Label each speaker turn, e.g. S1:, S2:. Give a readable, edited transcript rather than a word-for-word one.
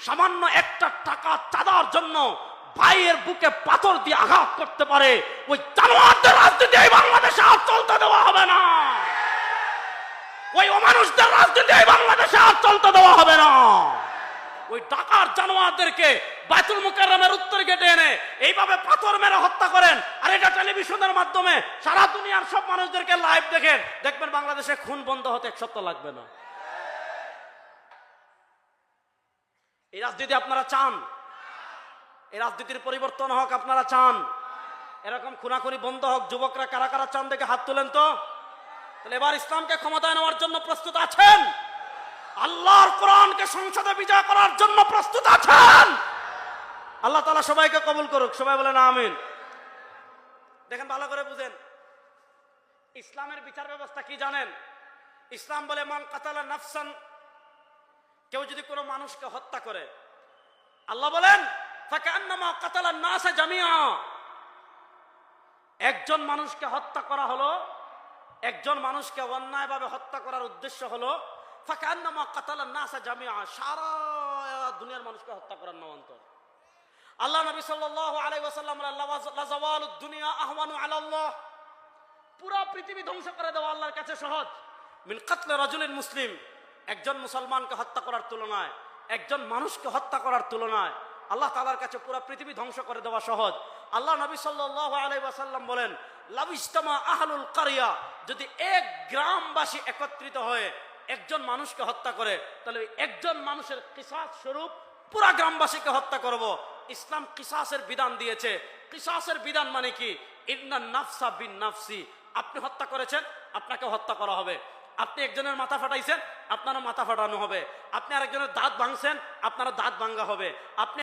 S1: সামান্য একটা টাকা চাঁদার জন্য ভাইয়ের বুকে পাথর দিয়ে আঘাত করতে পারে, ওই জানোয়ারদের রাজনীতি এই বাংলাদেশে আর চলতে দেওয়া হবে না। ওই অমানুষদের রাজনীতি এই বাংলাদেশে আর চলতে দেওয়া হবে না। ওই ডাকার জানোয়ারদেরকে বাইতুল মুকাররমের উত্তর গেটে এনে এইভাবে পাথর মেরে হত্যা করেন, আর এটা টেলিভিশনের মাধ্যমে সারা দুনিয়ার সব মানুষদেরকে লাইভ দেখেন, দেখবেন বাংলাদেশে খুন বন্ধ হতে এক সপ্তাহ লাগবে না। এই রাজনীতি আপনারা চান? এই রাজনীতির পরিবর্তন হোক আপনারা চান? এরকম খুনাখুনি বন্ধ হোক? যুবকরা কারা কারা চান দেখে হাত তুলেন তো। তাহলে এবার ইসলামকে ক্ষমতায় নেওয়ার জন্য প্রস্তুত আছেন? আল্লাহর কোরআনকে সংসদে বিজয় করার জন্য প্রস্তুত আছেন? আল্লাহ তাআলা সবাইকে কবুল করুক। সবাই বলেন আমিন। দেখেন, ভালো করে বুঝেন, ইসলামের বিচার ব্যবস্থা কি জানেন? ইসলাম বলে মান কাতালা নাফসান, কেউ যদি কোনো মানুষকে হত্যা করে, আল্লাহ বলেন ফাকান্নামা কাতালান নাস জামিআ, একজন মানুষকে হত্যা করা হলো, একজন মানুষকে অন্যায়ভাবে হত্যা করার উদ্দেশ্য হলো ফাকান্নামা কাতালান নাস জামিআ, সারা দুনিয়ার মানুষকে হত্যা করার নামান্তর। আল্লাহ নবী সাল্লাল্লাহু আলাইহি ওয়াসাল্লাম লা যাওয়ালুদ দুনিয়া আহওয়ানু আলা আল্লাহ, পুরো পৃথিবী ধ্বংস করে দেওয়া আল্লাহর কাছে সহজ মিন কাতল রাজুলিন মুসলিম, একজন মুসলমানকে হত্যা করার তুলনায়, একজন মানুষকে হত্যা করার তুলনায় আল্লাহ তাআলার কাছে পুরো পৃথিবী ধ্বংস করে দেওয়া সহজ। আল্লাহ নবী সাল্লাল্লাহু আলাইহি ওয়াসাল্লাম বলেন লাউ ইজতামা আহলুল কারিয়া, যদি এক গ্রামবাসী একত্রিত হয়ে একজন মানুষকে হত্যা করে, তাহলে একজন মানুষের কিসাস স্বরূপ পুরো গ্রামবাসীকে হত্যা করব। ইসলাম কিসাসের বিধান দিয়েছে। কিসাসের বিধান মানে কি? ইন্নান নাফসা বিন নাফসি, আপনি হত্যা করেছেন, আপনাকে হত্যা করা হবে। আপনি একজনের মাথা ফাটাইছেন, আপনারও মাথা ফাটানো হবে। আপনি আরেকজনের দাঁত ভাঙছেন, আপনারও দাঁত ভাঙা হবে। আপনি